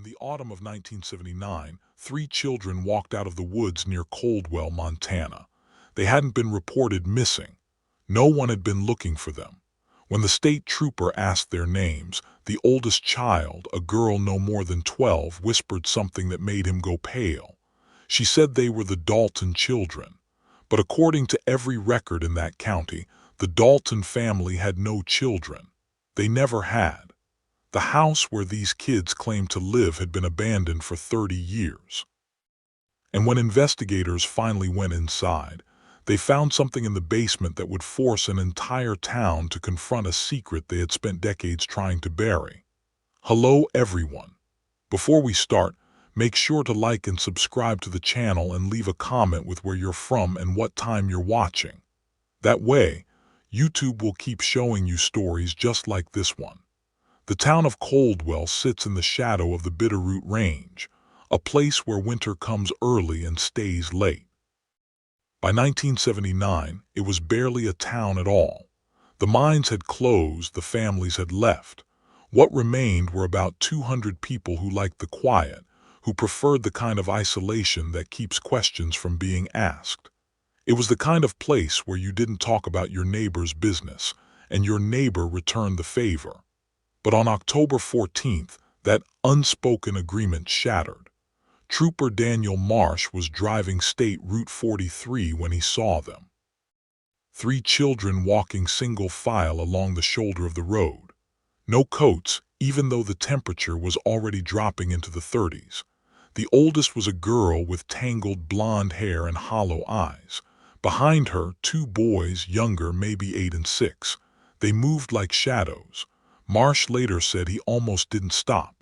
In the autumn of 1979, three children walked out of the woods near Coldwell, Montana. They hadn't been reported missing. No one had been looking for them. When the state trooper asked their names, the oldest child, a girl no more than 12, whispered something that made him go pale. She said they were the Dalton children. But according to every record in that county, the Dalton family had no children. They never had. The house where these kids claimed to live had been abandoned for 30 years. And when investigators finally went inside, they found something in the basement that would force an entire town to confront a secret they had spent decades trying to bury. Hello everyone. Before we start, make sure to like and subscribe to the channel and leave a comment with where you're from and what time you're watching. That way, YouTube will keep showing you stories just like this one. The town of Coldwell sits in the shadow of the Bitterroot Range, a place where winter comes early and stays late. By 1979, it was barely a town at all. The mines had closed, the families had left. What remained were about 200 people who liked the quiet, who preferred the kind of isolation that keeps questions from being asked. It was the kind of place where you didn't talk about your neighbor's business, and your neighbor returned the favor. But on October 14th, that unspoken agreement shattered. Trooper Daniel Marsh was driving State Route 43 when he saw them. Three children walking single file along the shoulder of the road. No coats, even though the temperature was already dropping into the 30s. The oldest was a girl with tangled blonde hair and hollow eyes. Behind her, two boys, younger, maybe 8 and 6. They moved like shadows. Marsh later said he almost didn't stop.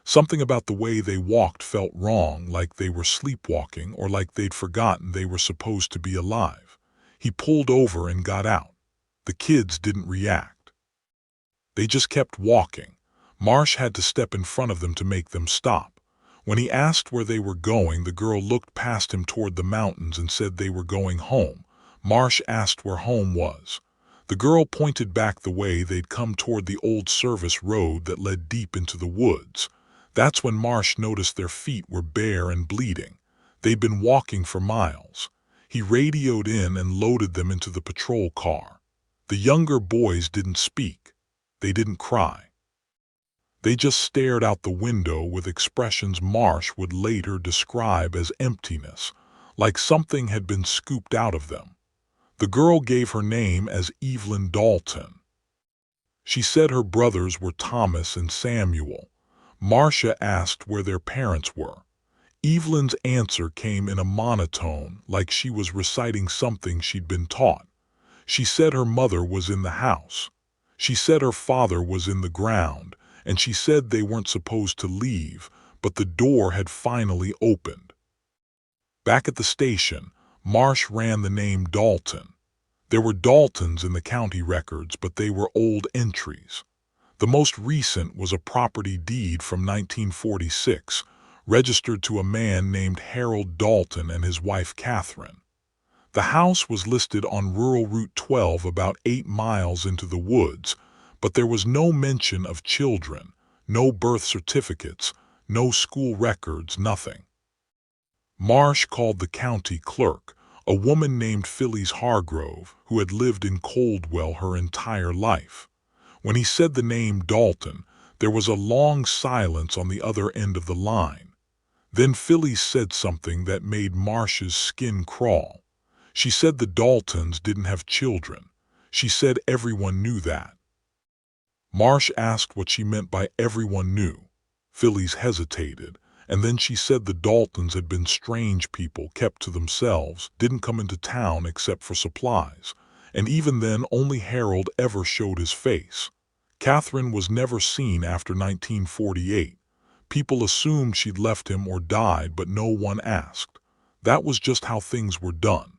Something about the way they walked felt wrong, like they were sleepwalking or like they'd forgotten they were supposed to be alive. He pulled over and got out. The kids didn't react. They just kept walking. Marsh had to step in front of them to make them stop. When he asked where they were going, the girl looked past him toward the mountains and said they were going home. Marsh asked where home was. The girl pointed back the way they'd come toward the old service road that led deep into the woods. That's when Marsh noticed their feet were bare and bleeding. They'd been walking for miles. He radioed in and loaded them into the patrol car. The younger boys didn't speak. They didn't cry. They just stared out the window with expressions Marsh would later describe as emptiness, like something had been scooped out of them. The girl gave her name as Evelyn Dalton. She said her brothers were Thomas and Samuel. Marcia asked where their parents were. Evelyn's answer came in a monotone, like she was reciting something she'd been taught. She said her mother was in the house. She said her father was in the ground, and she said they weren't supposed to leave, but the door had finally opened. Back at the station, Marsh ran the name Dalton. There were Daltons in the county records, but they were old entries. The most recent was a property deed from 1946, registered to a man named Harold Dalton and his wife Catherine. The house was listed on rural Route 12 about 8 miles into the woods, but there was no mention of children, no birth certificates, no school records, nothing. Marsh called the county clerk, a woman named Phyllis Hargrove, who had lived in Coldwell her entire life. When he said the name Dalton, there was a long silence on the other end of the line. Then Phyllis said something that made Marsh's skin crawl. She said the Daltons didn't have children. She said everyone knew that. Marsh asked what she meant by everyone knew. Phyllis hesitated, and then she said the Daltons had been strange people, kept to themselves, didn't come into town except for supplies, and even then only Harold ever showed his face. Catherine was never seen after 1948. People assumed she'd left him or died, but no one asked. That was just how things were done.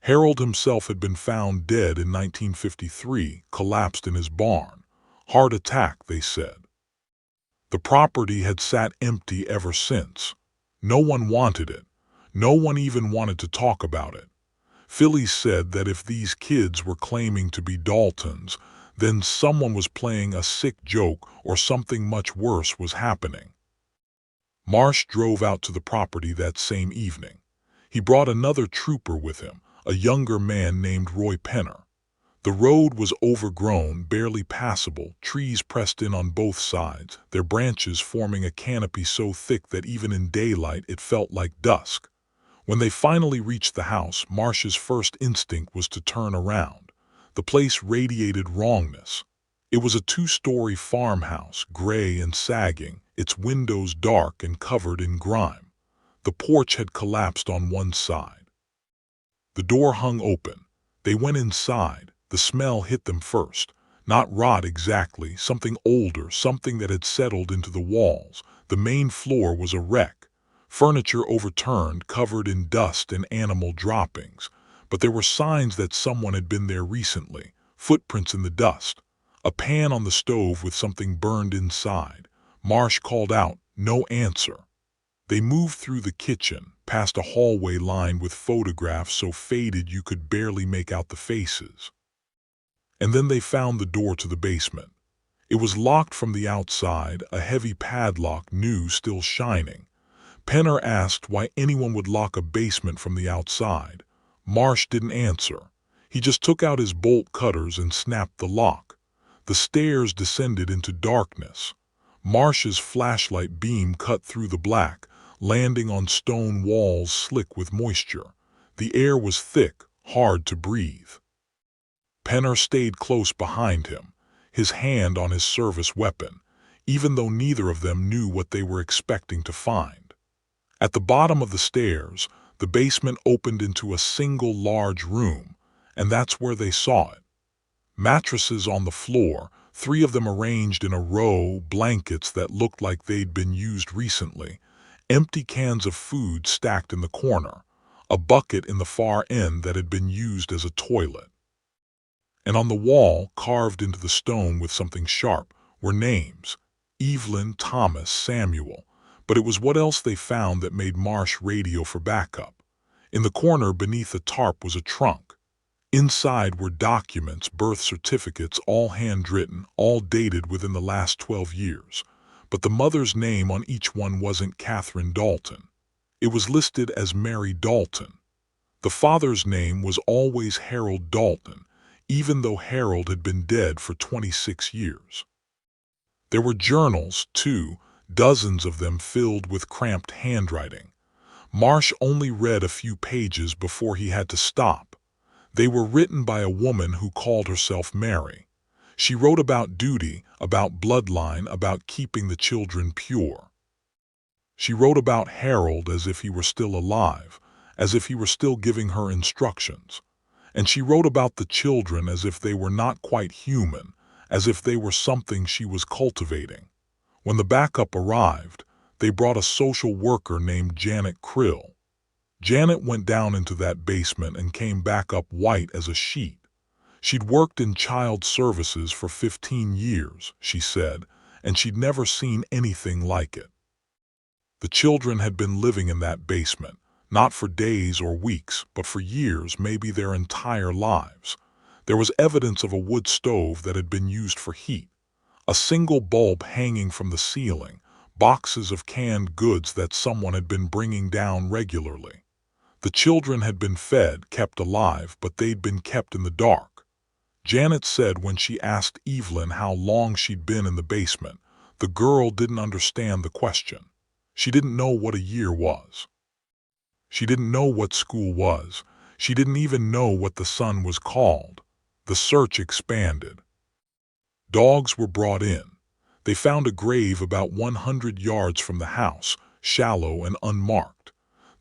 Harold himself had been found dead in 1953, collapsed in his barn. Heart attack, they said. The property had sat empty ever since. No one wanted it. No one even wanted to talk about it. Phyllis said that if these kids were claiming to be Daltons, then someone was playing a sick joke or something much worse was happening. Marsh drove out to the property that same evening. He brought another trooper with him, a younger man named Roy Penner. The road was overgrown, barely passable, trees pressed in on both sides, their branches forming a canopy so thick that even in daylight it felt like dusk. When they finally reached the house, Marsh's first instinct was to turn around. The place radiated wrongness. It was a two-story farmhouse, gray and sagging, its windows dark and covered in grime. The porch had collapsed on one side. The door hung open. They went inside. The smell hit them first. Not rot exactly, something older, something that had settled into the walls. The main floor was a wreck. Furniture overturned, covered in dust and animal droppings. But there were signs that someone had been there recently. Footprints in the dust. A pan on the stove with something burned inside. Marsh called out, no answer. They moved through the kitchen, past a hallway lined with photographs so faded you could barely make out the faces. And then they found the door to the basement. It was locked from the outside, a heavy padlock, new, still shining. Penner asked why anyone would lock a basement from the outside. Marsh didn't answer. He just took out his bolt cutters and snapped the lock. The stairs descended into darkness. Marsh's flashlight beam cut through the black, landing on stone walls slick with moisture. The air was thick, hard to breathe. Penner stayed close behind him, his hand on his service weapon, even though neither of them knew what they were expecting to find. At the bottom of the stairs, the basement opened into a single large room, and that's where they saw it. Mattresses on the floor, 3 of them arranged in a row, blankets that looked like they'd been used recently, empty cans of food stacked in the corner, a bucket in the far end that had been used as a toilet. And on the wall, carved into the stone with something sharp, were names: Evelyn, Thomas, Samuel. But it was what else they found that made Marsh radio for backup. In the corner beneath the tarp was a trunk. Inside were documents, birth certificates, all handwritten, all dated within the last 12 years. But the mother's name on each one wasn't Catherine Dalton. It was listed as Mary Dalton. The father's name was always Harold Dalton, even though Harold had been dead for 26 years. There were journals, too, dozens of them filled with cramped handwriting. Marsh only read a few pages before he had to stop. They were written by a woman who called herself Mary. She wrote about duty, about bloodline, about keeping the children pure. She wrote about Harold as if he were still alive, as if he were still giving her instructions. And she wrote about the children as if they were not quite human, as if they were something she was cultivating. When the backup arrived, they brought a social worker named Janet Krill. Janet went down into that basement and came back up white as a sheet. She'd worked in child services for 15 years, she said, and she'd never seen anything like it. The children had been living in that basement, not for days or weeks, but for years, maybe their entire lives. There was evidence of a wood stove that had been used for heat, a single bulb hanging from the ceiling, boxes of canned goods that someone had been bringing down regularly. The children had been fed, kept alive, but they'd been kept in the dark. Janet said when she asked Evelyn how long she'd been in the basement, the girl didn't understand the question. She didn't know what a year was. She didn't know what school was. She didn't even know what the son was called. The search expanded. Dogs were brought in. They found a grave about 100 yards from the house, shallow and unmarked.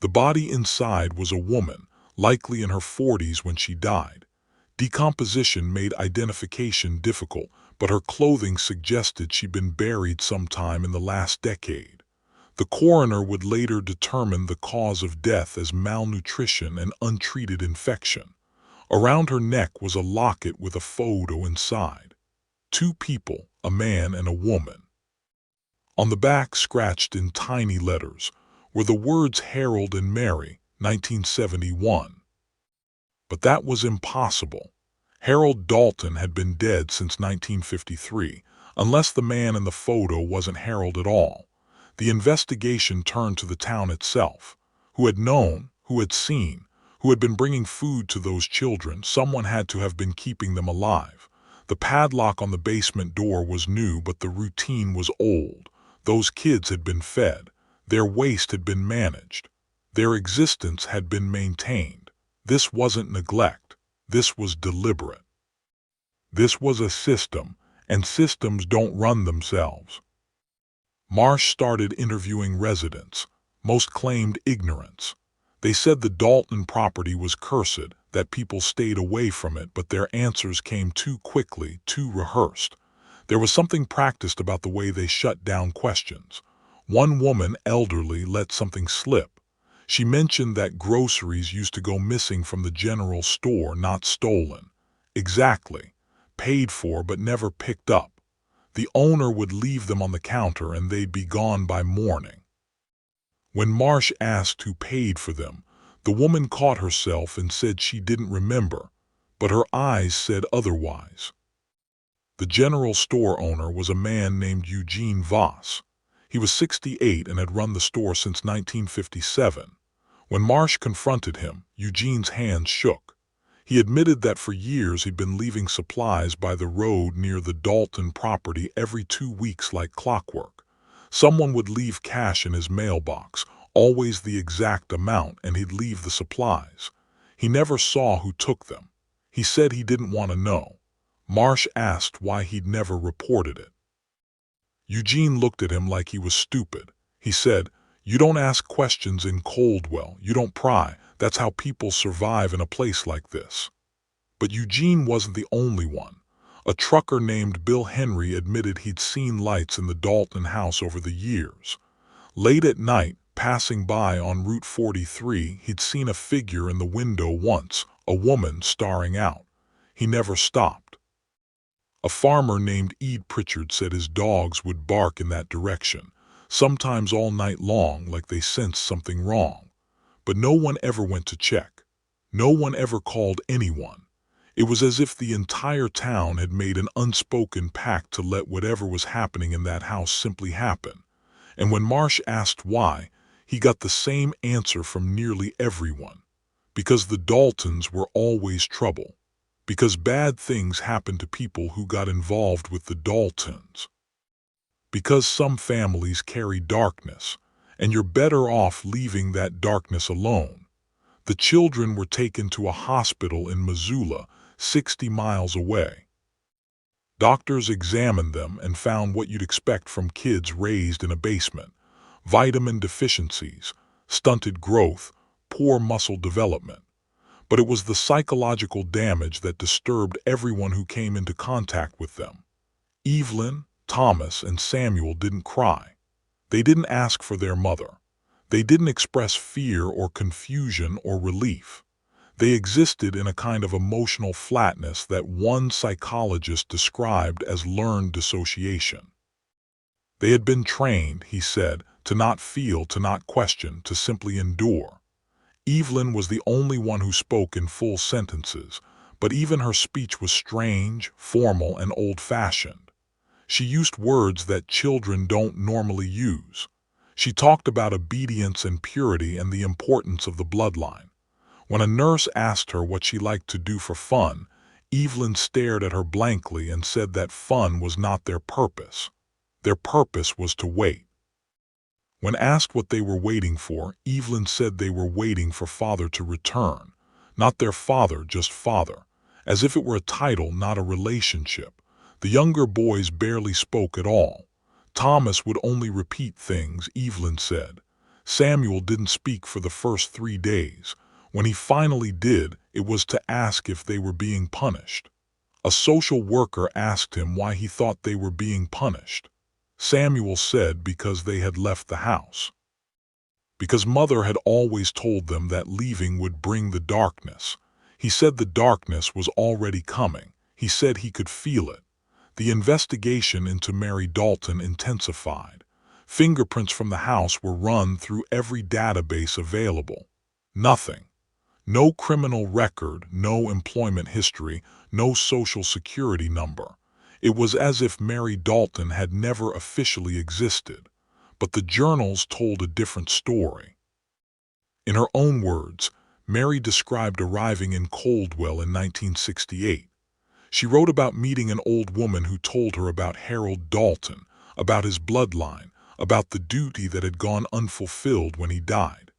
The body inside was a woman, likely in her 40s when she died. Decomposition made identification difficult, but her clothing suggested she'd been buried sometime in the last decade. The coroner would later determine the cause of death as malnutrition and untreated infection. Around her neck was a locket with a photo inside. 2 people, a man and a woman. On the back, scratched in tiny letters, were the words Harold and Mary, 1971. But that was impossible. Harold Dalton had been dead since 1953, unless the man in the photo wasn't Harold at all. The investigation turned to the town itself. Who had known, who had seen, who had been bringing food to those children? Someone had to have been keeping them alive. The padlock on the basement door was new, but the routine was old. Those kids had been fed. Their waste had been managed. Their existence had been maintained. This wasn't neglect. This was deliberate. This was a system, and systems don't run themselves. Marsh started interviewing residents. Most claimed ignorance. They said the Dalton property was cursed, that people stayed away from it, but their answers came too quickly, too rehearsed. There was something practiced about the way they shut down questions. One woman, elderly, let something slip. She mentioned that groceries used to go missing from the general store, not stolen. Exactly. Paid for but never picked up. The owner would leave them on the counter and they'd be gone by morning. When Marsh asked who paid for them, the woman caught herself and said she didn't remember, but her eyes said otherwise. The general store owner was a man named Eugene Voss. He was 68 and had run the store since 1957. When Marsh confronted him, Eugene's hands shook. He admitted that for years he'd been leaving supplies by the road near the Dalton property every 2 weeks like clockwork. Someone would leave cash in his mailbox, always the exact amount, and he'd leave the supplies. He never saw who took them. He said he didn't want to know. Marsh asked why he'd never reported it. Eugene looked at him like he was stupid. He said, "You don't ask questions in Coldwell. You don't pry. That's how people survive in a place like this." But Eugene wasn't the only one. A trucker named Bill Henry admitted he'd seen lights in the Dalton house over the years. Late at night, passing by on Route 43, he'd seen a figure in the window once, a woman staring out. He never stopped. A farmer named Ed Pritchard said his dogs would bark in that direction, sometimes all night long, like they sensed something wrong. But no one ever went to check. No one ever called anyone. It was as if the entire town had made an unspoken pact to let whatever was happening in that house simply happen. And when Marsh asked why, he got the same answer from nearly everyone. Because the Daltons were always trouble. Because bad things happened to people who got involved with the Daltons. Because some families carry darkness, and you're better off leaving that darkness alone. The children were taken to a hospital in Missoula, 60 miles away. Doctors examined them and found what you'd expect from kids raised in a basement: vitamin deficiencies, stunted growth, poor muscle development. But it was the psychological damage that disturbed everyone who came into contact with them. Evelyn, Thomas, and Samuel didn't cry. They didn't ask for their mother. They didn't express fear or confusion or relief. They existed in a kind of emotional flatness that one psychologist described as learned dissociation. They had been trained, he said, to not feel, to not question, to simply endure. Evelyn was the only one who spoke in full sentences, but even her speech was strange, formal, and old-fashioned. She used words that children don't normally use. She talked about obedience and purity and the importance of the bloodline. When a nurse asked her what she liked to do for fun, Evelyn stared at her blankly and said that fun was not their purpose. Their purpose was to wait. When asked what they were waiting for, Evelyn said they were waiting for father to return. Not their father, just father. As if it were a title, not a relationship. The younger boys barely spoke at all. Thomas would only repeat things, Evelyn said. Samuel didn't speak for the first 3 days. When he finally did, it was to ask if they were being punished. A social worker asked him why he thought they were being punished. Samuel said because they had left the house. Because mother had always told them that leaving would bring the darkness. He said the darkness was already coming. He said he could feel it. The investigation into Mary Dalton intensified. Fingerprints from the house were run through every database available. Nothing. No criminal record, no employment history, no social security number. It was as if Mary Dalton had never officially existed. but the journals told a different story. In her own words, Mary described arriving in Coldwell in 1968. She wrote about meeting an old woman who told her about Harold Dalton, about his bloodline, about the duty that had gone unfulfilled when he died.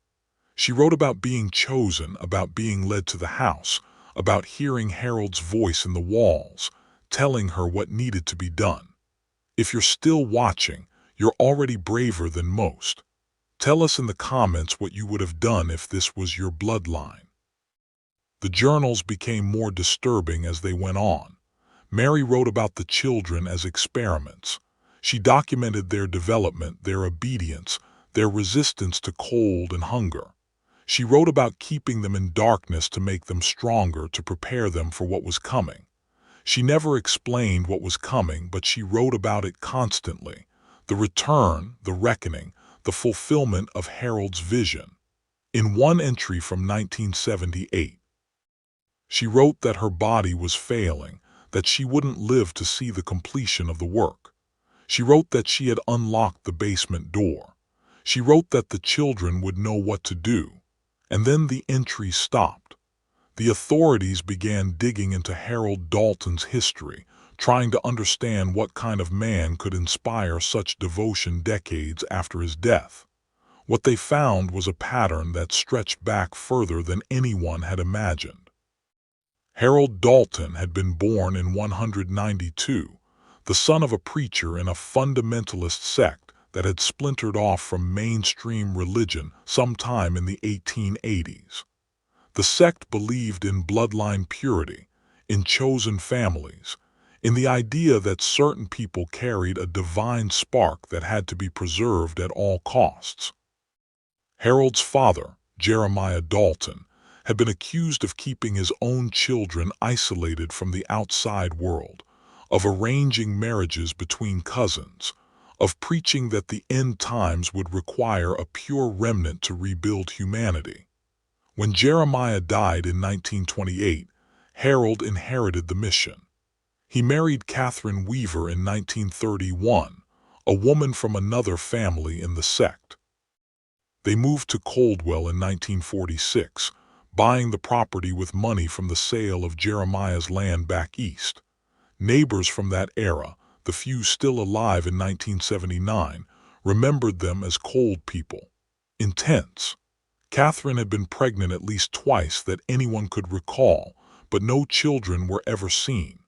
She wrote about being chosen, about being led to the house, about hearing Harold's voice in the walls, telling her what needed to be done. If you're still watching, you're already braver than most. Tell us in the comments what you would have done if this was your bloodline. The journals became more disturbing as they went on. Mary wrote about the children as experiments. She documented their development, their obedience, their resistance to cold and hunger. She wrote about keeping them in darkness to make them stronger, to prepare them for what was coming. She never explained what was coming, but she wrote about it constantly. The return, the reckoning, the fulfillment of Harold's vision. In one entry from 1978, she wrote that her body was failing, that she wouldn't live to see the completion of the work. She wrote that she had unlocked the basement door. She wrote that the children would know what to do. And then the entry stopped. The authorities began digging into Harold Dalton's history, trying to understand what kind of man could inspire such devotion decades after his death. What they found was a pattern that stretched back further than anyone had imagined. Harold Dalton had been born in 192, the son of a preacher in a fundamentalist sect that had splintered off from mainstream religion sometime in the 1880s. The sect believed in bloodline purity, in chosen families, in the idea that certain people carried a divine spark that had to be preserved at all costs. Harold's father, Jeremiah Dalton, had been accused of keeping his own children isolated from the outside world, of arranging marriages between cousins, of preaching that the end times would require a pure remnant to rebuild humanity. When Jeremiah died in 1928, Harold inherited the mission. He married Catherine Weaver in 1931, a woman from another family in the sect. They moved to Coldwell in 1946, buying the property with money from the sale of Jeremiah's land back east. Neighbors from that era, the few still alive in 1979, remembered them as cold people. Intense. Catherine had been pregnant at least twice that anyone could recall, but no children were ever seen.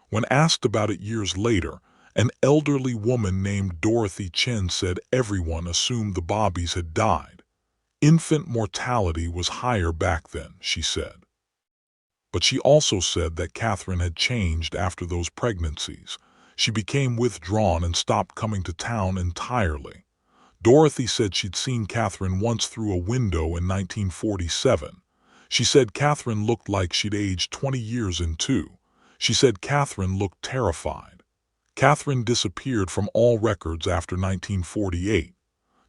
When asked about it years later, an elderly woman named Dorothy Chen said everyone assumed the Bobbies had died. Infant mortality was higher back then, she said. But she also said that Catherine had changed after those pregnancies. She became withdrawn and stopped coming to town entirely. Dorothy said she'd seen Catherine once through a window in 1947. She said Catherine looked like she'd aged 20 years in two. She said Catherine looked terrified. Catherine disappeared from all records after 1948.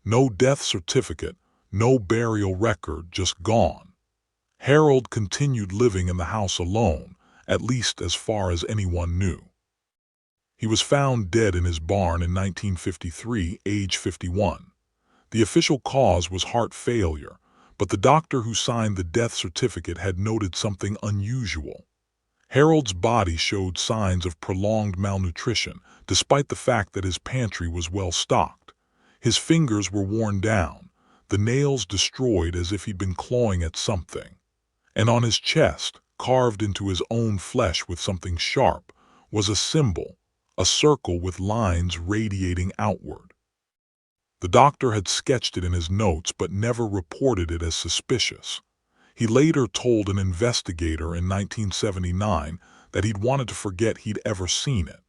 No death certificate, no burial record, just gone. Harold continued living in the house alone, at least as far as anyone knew. He was found dead in his barn in 1953, age 51. The official cause was heart failure, but the doctor who signed the death certificate had noted something unusual. Harold's body showed signs of prolonged malnutrition, despite the fact that his pantry was well stocked. His fingers were worn down, the nails destroyed as if he'd been clawing at something. And on his chest, carved into his own flesh with something sharp, was a symbol, a circle with lines radiating outward. The doctor had sketched it in his notes but never reported it as suspicious. He later told an investigator in 1979 that he'd wanted to forget he'd ever seen it.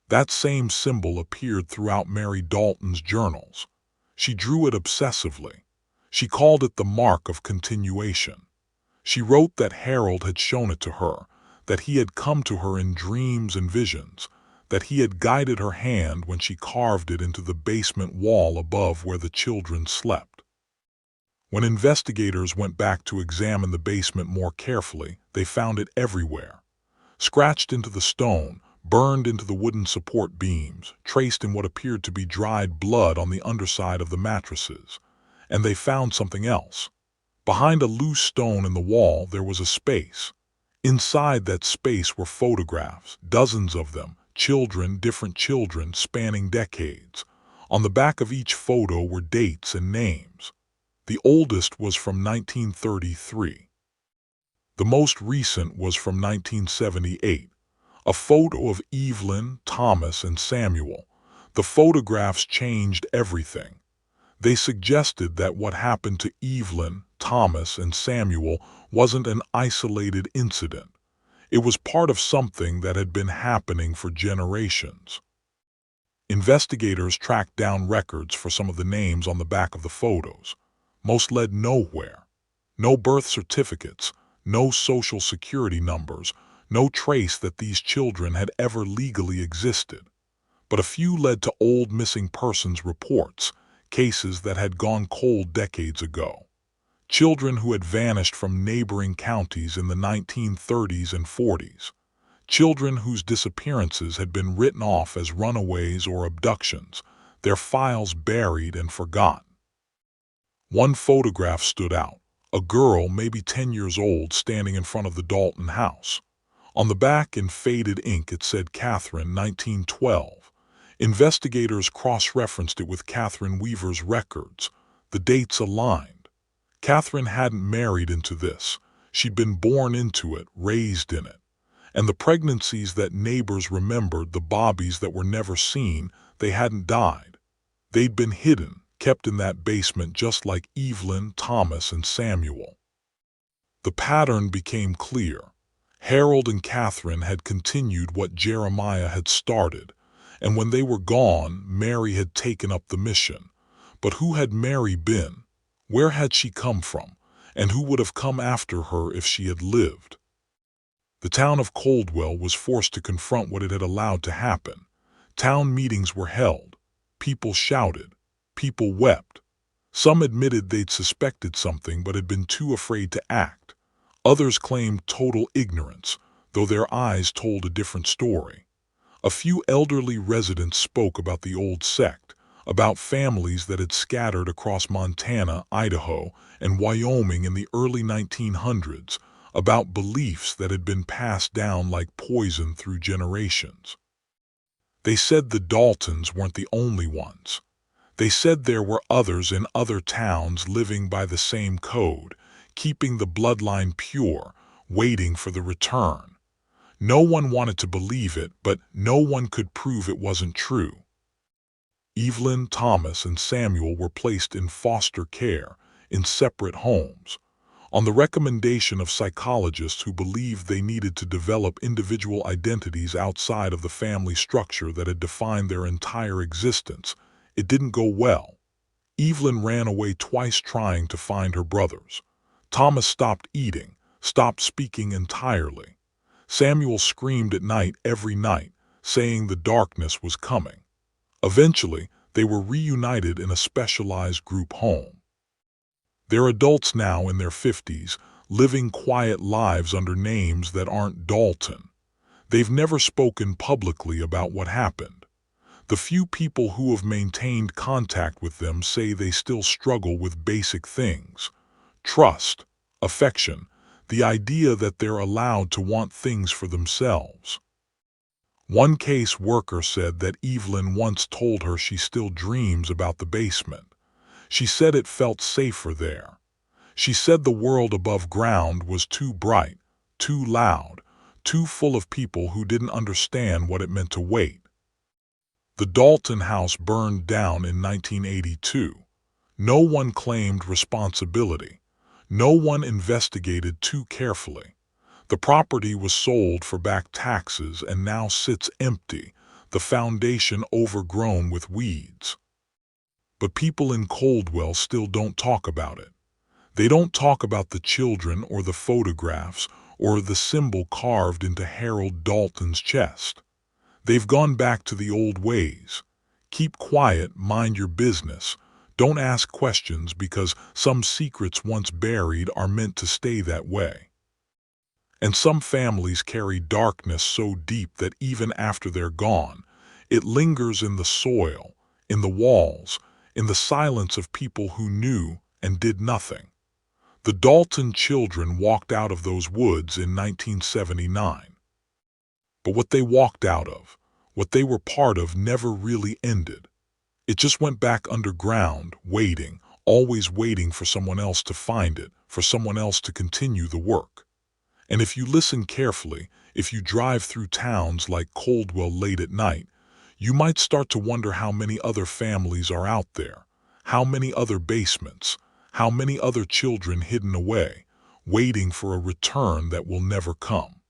That same symbol appeared throughout Mary Dalton's journals. She drew it obsessively. She called it the mark of continuation. She wrote that Harold had shown it to her, that he had come to her in dreams and visions, that he had guided her hand when she carved it into the basement wall above where the children slept. When investigators went back to examine the basement more carefully, they found it everywhere. Scratched into the stone, burned into the wooden support beams, traced in what appeared to be dried blood on the underside of the mattresses. And they found something else. Behind a loose stone in the wall, there was a space. Inside that space were photographs, dozens of them, children, different children, spanning decades. On the back of each photo were dates and names. The oldest was from 1933. The most recent was from 1978. A photo of Evelyn, Thomas, and Samuel. The photographs changed everything. They suggested that what happened to Evelyn, Thomas, and Samuel wasn't an isolated incident. It was part of something that had been happening for generations. Investigators tracked down records for some of the names on the back of the photos. Most led nowhere. No birth certificates, no social security numbers, no trace that these children had ever legally existed. But a few led to old missing persons reports, cases that had gone cold decades ago. Children who had vanished from neighboring counties in the 1930s and 40s. Children whose disappearances had been written off as runaways or abductions, their files buried and forgotten. One photograph stood out. A girl, maybe 10 years old, standing in front of the Dalton house. On the back, in faded ink, it said Catherine, 1912. Investigators cross-referenced it with Catherine Weaver's records. The dates aligned. Catherine hadn't married into this. She'd been born into it, raised in it. And the pregnancies that neighbors remembered, the Bobbies that were never seen, they hadn't died. They'd been hidden, kept in that basement just like Evelyn, Thomas, and Samuel. The pattern became clear. Harold and Catherine had continued what Jeremiah had started, and when they were gone, Mary had taken up the mission. But who had Mary been? Where had she come from? And who would have come after her if she had lived? The town of Coldwell was forced to confront what it had allowed to happen. Town meetings were held. People shouted. People wept. Some admitted they'd suspected something but had been too afraid to act. Others claimed total ignorance, though their eyes told a different story. A few elderly residents spoke about the old sect, about families that had scattered across Montana, Idaho, and Wyoming in the early 1900s, about beliefs that had been passed down like poison through generations. They said the Daltons weren't the only ones. They said there were others in other towns living by the same code, keeping the bloodline pure, waiting for the return. No one wanted to believe it, but no one could prove it wasn't true. Evelyn, Thomas, and Samuel were placed in foster care, in separate homes, on the recommendation of psychologists who believed they needed to develop individual identities outside of the family structure that had defined their entire existence. It didn't go well. Evelyn ran away twice trying to find her brothers. Thomas stopped eating, stopped speaking entirely. Samuel screamed at night every night, saying the darkness was coming. Eventually, they were reunited in a specialized group home. They're adults now in their 50s, living quiet lives under names that aren't Dalton. They've never spoken publicly about what happened. The few people who have maintained contact with them say they still struggle with basic things: trust, affection, the idea that they're allowed to want things for themselves. One case worker said that Evelyn once told her she still dreams about the basement. She said it felt safer there. She said the world above ground was too bright, too loud, too full of people who didn't understand what it meant to wait. The Dalton house burned down in 1982. No one claimed responsibility. No one investigated too carefully. The property was sold for back taxes and now sits empty, the foundation overgrown with weeds. But people in Coldwell still don't talk about it. They don't talk about the children or the photographs or the symbol carved into Harold Dalton's chest. They've gone back to the old ways. Keep quiet, mind your business. Don't ask questions because some secrets once buried are meant to stay that way. And some families carry darkness so deep that even after they're gone, it lingers in the soil, in the walls, in the silence of people who knew and did nothing. The Dalton children walked out of those woods in 1979. But what they walked out of, what they were part of, never really ended. It just went back underground, waiting, always waiting for someone else to find it, for someone else to continue the work. And if you listen carefully, if you drive through towns like Coldwell late at night, you might start to wonder how many other families are out there, how many other basements, how many other children hidden away, waiting for a return that will never come.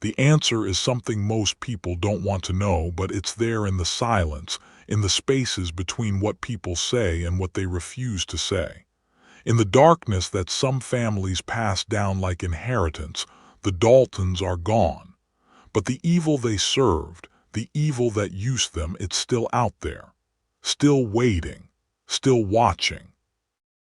The answer is something most people don't want to know, but it's there in the silence, in the spaces between what people say and what they refuse to say. In the darkness that some families pass down like inheritance, the Daltons are gone. But the evil they served, the evil that used them, it's still out there, still waiting, still watching.